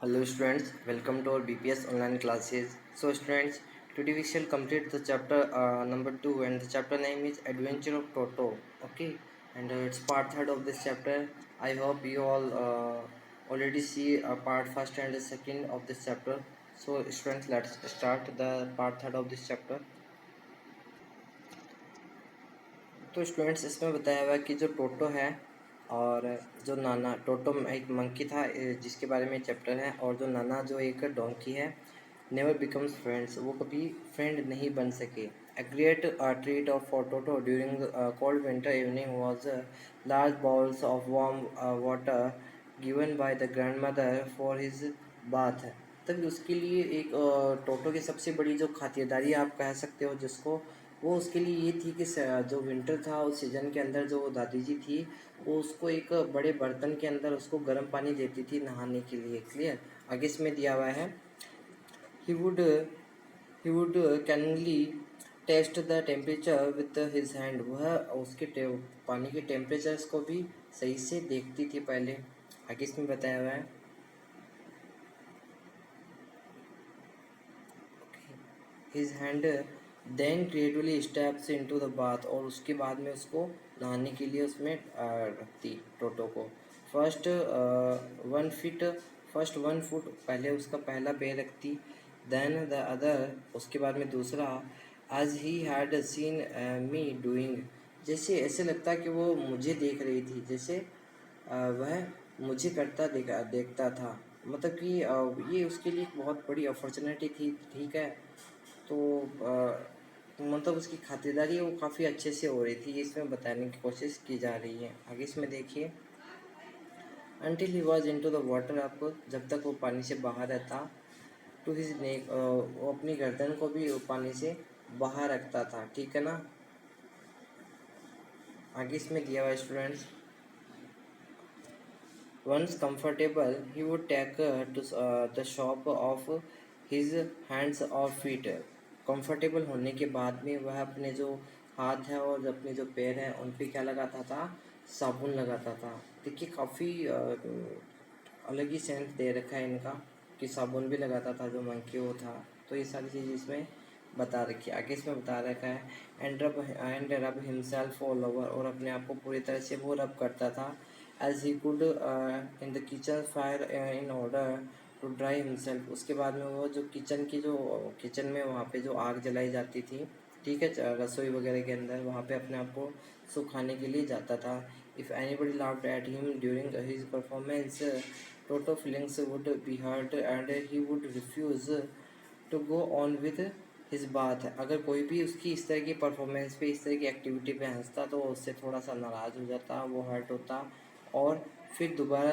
Hello students, welcome to our BPS online classes. So students, today we shall complete the chapter number 2 and the chapter name is Adventure of Toto. Okay, and it's part 3rd of this chapter. I hope you all already see part 1st and the 2nd of this chapter. So students, let's start the part 3rd of this chapter. तो students इसमें बताया हुआ है कि जो टोटो है और जो नाना टोटो एक मंकी था जिसके बारे में चैप्टर है, और जो नाना जो एक डोंकी है, नेवर बिकम्स फ्रेंड्स, वो कभी फ्रेंड नहीं बन सके। A great treat of for Toto during cold winter evening was large bowls of warm water given by the grandmother for his bath। तभी उसके लिए एक टोटो की सबसे बड़ी जो खातिरदारी आप कह सकते हो जिसको, वो उसके लिए ये थी कि जो विंटर था उस सीज़न के अंदर जो दादी जी थी वो उसको एक बड़े बर्तन के अंदर उसको गर्म पानी देती थी नहाने के लिए। क्लियर? आगे इसमें दिया हुआ है he would he would cunningly test the temperature with his hand. वह उसके पानी के टेम्परेचर्स को भी सही से देखती थी पहले। आगे इसमें बताया हुआ है his hand then gradually steps into the bath, और उसके बाद में उसको नहाने के लिए उसमें रखती टोटो को। फर्स्ट 1 फीट फर्स्ट 1 फुट पहले उसका पहला पैर रखती, देन द अदर उसके बाद में दूसरा, as he had seen me doing, जैसे ऐसे लगता कि वो मुझे देख रही थी, जैसे वह मुझे करता देखता था। मतलब कि ये उसके लिए एक बहुत बड़ी अपॉर्चुनिटी थी। ठीक है, तो मतलब उसकी खातिरदारी वो काफ़ी अच्छे से हो रही थी, इसमें बताने की कोशिश की जा रही है। आगे इसमें देखिए until he was into the water up, जब तक वो पानी से बाहर रहता, टू हिज नेक, वो अपनी गर्दन को भी वो पानी से बाहर रखता था। ठीक है ना? आगे इसमें दिया हुआ students, once comfortable he would take to the shop of his hands or feet। Comfortable होने के बाद में वह अपने जो हाथ है और अपने जो पैर हैं उन पे क्या लगाता था? साबुन लगाता था। देखिए काफ़ी अलग ही सेंस दे रखा है इनका कि साबुन भी लगाता था जो मंकी वो था। तो ये सारी चीज़ इसमें बता रखी है। आगे इसमें बता रखा है एंड रब हिमसेल्फ ऑल ओवर, और अपने आप को पूरी तरह से वो रब करता था as he could in the kitchen fire in order to dry himself। उसके बाद में वो जो किचन में वहाँ पे जो आग जलाई जाती थी, ठीक है, रसोई वगैरह के अंदर, वहाँ पे अपने आप को सुखाने के लिए जाता था। If anybody laughed at him during his performance, Toto feelings would be hurt and he would refuse to go on with his bath। अगर कोई भी उसकी इस तरह की परफॉर्मेंस पे, इस तरह की एक्टिविटी पे हंसता तो उससे थोड़ा सा नाराज़ हो जाता, वो हर्ट होता, और फिर दोबारा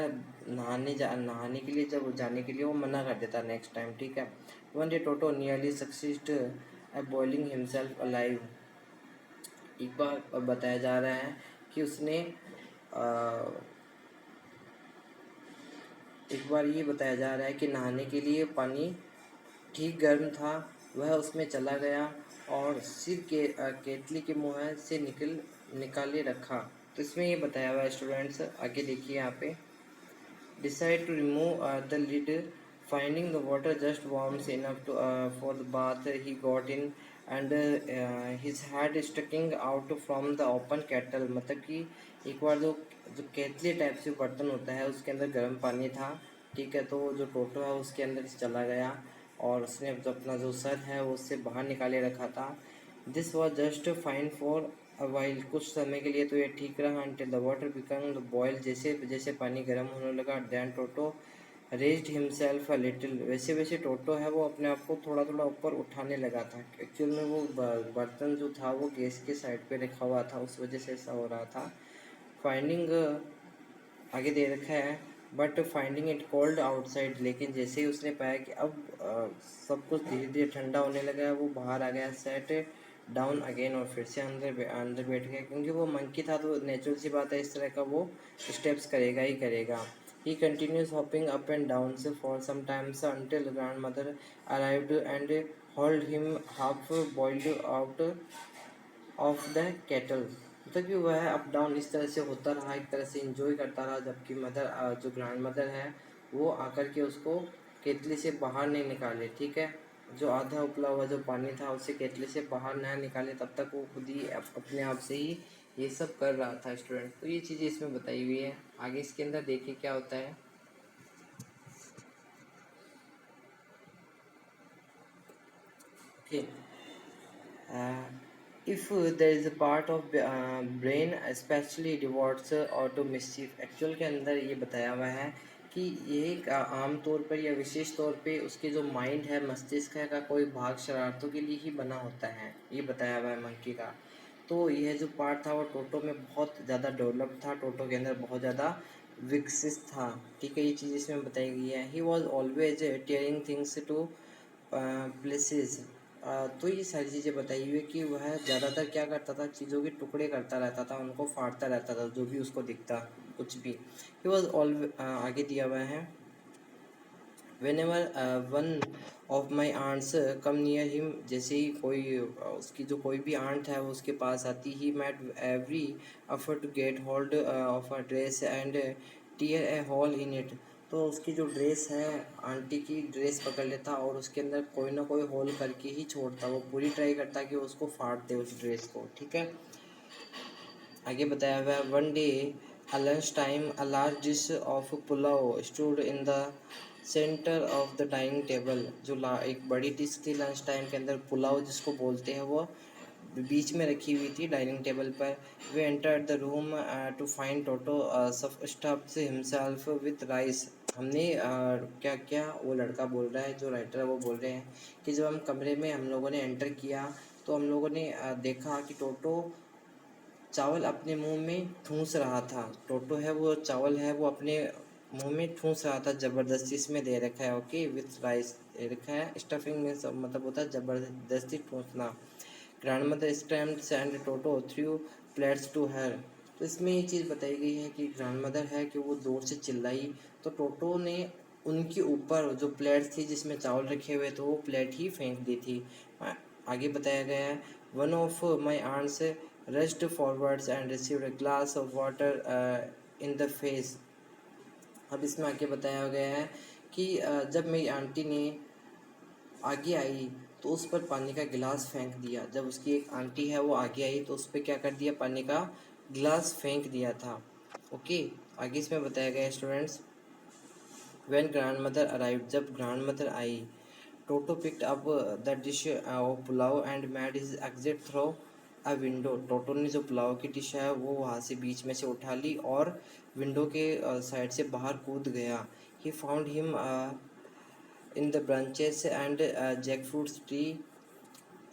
नहाने के लिए जब जाने के लिए वो मना कर देता नेक्स्ट टाइम। ठीक है। One day Toto nearly succeed at boiling himself alive. एक बार बताया जा रहा है कि उसने एक बार ये बताया जा रहा है कि नहाने के लिए पानी ठीक गर्म था, वह उसमें चला गया और सिर के केतली के मुँह से निकाले रखा। तो इसमें ये बताया हुआ है स्टूडेंट्स, आगे देखिए यहाँ पे, decide to remove the lid, finding the water just warm enough for the bath he got in, and his head sticking out from the open kettle। मतलब कि एक बार जो जो केतली टाइप से बर्तन होता है उसके अंदर गर्म पानी था। ठीक है, तो जो टोटो है उसके अंदर से चला गया और उसने जो अपना जो सर है वो उससे बाहर निकाले रखा था। This was just fine for while, कुछ समय के लिए तो ये ठीक रहा, until the water became the boil, जैसे जैसे पानी गर्म होने लगा, then toto raised himself a little, वैसे वैसे टोटो है वो अपने आप को थोड़ा थोड़ा ऊपर उठाने लगा था। एक्चुअल में वो बर्तन जो था वो गैस के साइड पे रखा हुआ था, उस वजह से ऐसा हो रहा था। फाइंडिंग आगे दे रखा है, but finding it cold outside, लेकिन जैसे ही उसने पाया कि अब सब कुछ धीरे धीरे ठंडा होने लगा है, वो बाहर आ गया, सेट डाउन अगेन, और फिर से अंदर बैठ गया, क्योंकि वो मंकी था तो नेचुरल सी बात है इस तरह का वो स्टेप्स करेगा ही करेगा। He continues hopping up and down for some times until grandmother arrived and hold him half boiled out of the kettle. मतलब कि वह अप डाउन इस तरह से होता रहा, एक तरह से इंजॉय करता रहा, जबकि मदर जो ग्रैंड मदर है वो आकर के उसको केतली से बाहर नहीं निकाले, ठीक है। जो आधा उबला हुआ जो पानी था उसे केतली से बाहर ना निकाले, तब तक वो खुद ही अपने आप से ही ये सब कर रहा था स्टूडेंट। तो ये चीज़ें इसमें बताई हुई है। आगे इसके अंदर देखिए क्या होता है। Okay, if there is a part of brain especially devotes or to mischief, actual के अंदर ये बताया हुआ है कि ये एक आम तौर पर या विशेष तौर पे उसके जो माइंड है, मस्तिष्क है का कोई भाग शरारतों के लिए ही बना होता है, ये बताया हुआ है मंकी का। तो यह जो पार्ट था वो टोटो में बहुत ज़्यादा डेवलप था, टोटो के अंदर बहुत ज़्यादा विकसित था, ठीक है। ये चीज़ इसमें बताई गई है। He was always tearing things to places. तो ये सारी चीज़ें बताई हुई है कि वह ज़्यादातर क्या करता था, चीज़ों के टुकड़े करता रहता था, उनको फाड़ता रहता था, जो भी उसको दिखता कुछ भी। ही वॉज ऑल आगे दिया हुआ है, whenever one of my aunts come near him, जैसे ही कोई उसकी जो कोई भी आंट है वो उसके पास आती, ही made every effort to get hold of a dress and tear a hole in it। तो उसकी जो ड्रेस है, आंटी की ड्रेस पकड़ लेता और उसके अंदर कोई ना कोई होल करके ही छोड़ता, वो पूरी ट्राई करता कि उसको फाड़ दे उस ड्रेस को, ठीक है। आगे बताया हुआ है, one day lunch time a large dish of pulao stood in the centre of the dining table. जो एक बड़ी डिश थी लंच टाइम के अंदर, पुलाव जिसको बोलते हैं, वो बीच में रखी हुई थी डाइनिंग टेबल पर। We entered the room to find Toto stuffed himself with rice. हमने क्या क्या, वो लड़का बोल रहा है, जो राइटर है वो बोल रहे हैं कि जब हम कमरे में हम लोगों ने एंटर किया तो हम लोगों ने देखा कि टोटो चावल अपने मुंह में ठूंस रहा था। टोटो है वो चावल है वो अपने मुंह में ठूंस रहा था ज़बरदस्ती, इसमें दे रखा है, ओके, विथ राइस दे रखा है। स्टफिंग में सब मतलब होता है ज़बरदस्ती ठूंसना। Grandmother stamps and Toto through plates to her. तो इसमें ये चीज़ बताई गई है कि ग्रैंड मदर है कि वो दूर से चिल्लाई तो टोटो ने उनके ऊपर जो प्लेट थी जिसमें चावल रखे हुए थे वो प्लेट ही फेंक दी थी। आगे बताया गया है, one of my aunts rushed forwards and received a glass of water in the face। अब इसमें आगे बताया गया है कि जब मेरी आंटी ने आगे आई तो उस पर पानी का गिलास फेंक दिया। जब उसकी एक आंटी है वो आगे आई तो उस पर क्या कर दिया, पानी का गिलास फेंक दिया था, ओके। आगे इसमें बताया गया students, when grandmother arrived, जब ग्रैंड मदर आई, Toto picked up the dish of pulao and made his exit through a window. Toto ने जो पुलाव की डिश है वो वहाँ से बीच में से उठा ली और विंडो के साइड से बाहर कूद गया। He found him in the branches and jackfruit tree,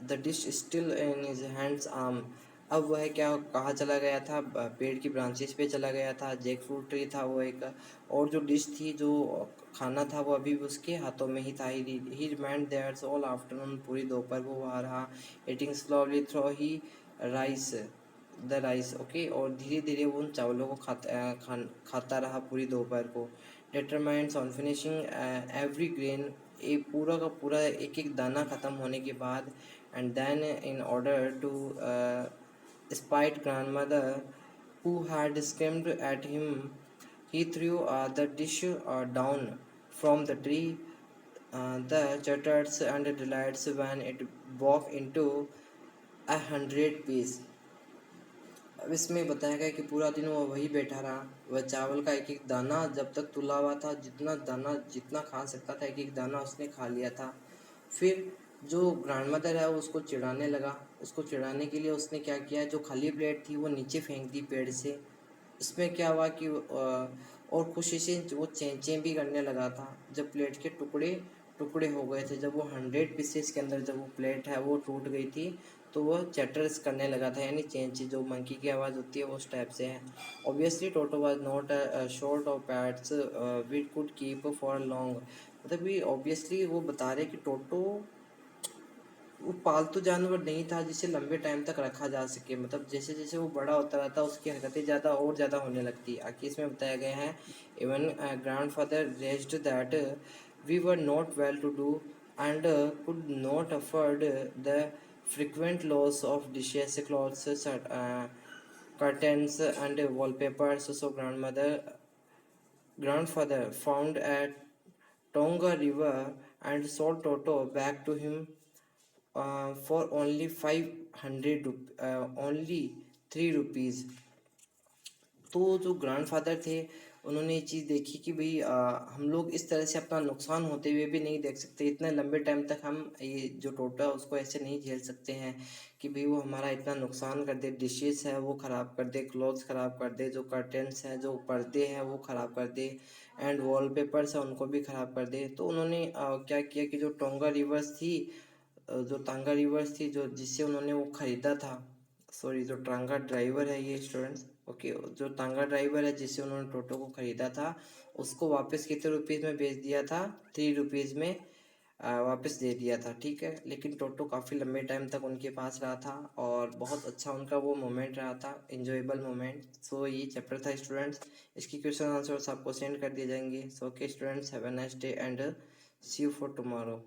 the dish still in his hands arm. अब वह क्या कहाँ चला गया था, पेड़ की ब्रांचेस पे चला गया था, जैक फ्रूट ट्री था वो एक, और जो डिश थी, जो खाना था, वो अभी भी उसके हाथों में ही था। He remained that's all afternoon, पूरी दोपहर वो वहाँ रहा, eating slowly through he rice the rice, okay, और धीरे धीरे वो उन चावलों को खाता रहा पूरी दोपहर को। डिटरमाइंड्स ऑन फिनिशिंग एवरी ग्रेन, एक पूरा का पूरा एक एक दाना ख़त्म होने के बाद, and then in order to spite grandmother who had screamed at him, he threw the dish down from the tree. The chatters and delights when it broke into 100 pieces। अब इसमें बताया गया कि पूरा दिन वो वही बैठा रहा, वह चावल का एक एक दाना जब तक तुला हुआ था, जितना दाना जितना खा सकता था एक एक दाना उसने खा लिया था। फिर जो ग्रैंड मदर है वो उसको चिढ़ाने लगा। उसको चिढ़ाने के लिए उसने क्या किया, जो खाली प्लेट थी वो नीचे फेंक दी पेड़ से। इसमें क्या हुआ कि और खुशी से वो चें भी करने लगा था जब प्लेट के टुकड़े टुकड़े हो गए थे। जब वो 100 पीसेस के अंदर जब वो प्लेट है वो टूट गई थी तो वो चैटर्स करने लगा था, यानी चेंची जो मंकी की आवाज़ होती है वो उस टाइप से है। Obviously toto was not short of pets which could keep for long. मतलब भी ऑब्वियसली वो बता रहे कि टोटो वो पालतू जानवर नहीं था जिसे लंबे टाइम तक रखा जा सके। मतलब जैसे जैसे वो बड़ा होता रहता उसकी हरकतें ज़्यादा और ज़्यादा होने लगती। आगे इसमें बताया गया है, even grandfather raised that we were not well to do and could not afford the frequent loss of dishes, clothes, curtains and wallpapers, so grandmother grandfather found at Tonga River and sold Toto back to him for only 500 only 3 rupees. तो जो grandfather थे उन्होंने ये चीज़ देखी कि भाई हम लोग इस तरह से अपना नुकसान होते हुए भी नहीं देख सकते, इतने लंबे टाइम तक हम ये जो टोटो है उसको ऐसे नहीं झेल सकते हैं कि भाई वो हमारा इतना नुकसान कर दे, डिशेस है वो ख़राब कर दे, क्लॉथ्स ख़राब कर दे, जो कर्टेंस हैं जो पर्दे हैं वो ख़राब कर दे, एंड वॉलपेपर्स है उनको भी ख़राब कर दे। तो उन्होंने क्या किया कि जो टोंगा रिवर्स थी, जो टांगा रिवर्स थी, जो जिससे उन्होंने वो ख़रीदा था, सॉरी जो टांगा ड्राइवर है ये स्टूडेंट्स, ओके, जो टांगा ड्राइवर है जिससे उन्होंने टोटो को ख़रीदा था उसको वापस कितने रुपीज़ में बेच दिया था, 3 रुपीज़ में वापस दे दिया था, ठीक है। लेकिन टोटो काफ़ी लंबे टाइम तक उनके पास रहा था और बहुत अच्छा उनका वो मोमेंट रहा था, इंजॉयबल मोमेंट। सो ये चैप्टर था स्टूडेंट्स, इसकी क्वेश्चन आंसर्स आपको सेंड कर दिए जाएंगे। So okay students, have a nice day and see you for tomorrow.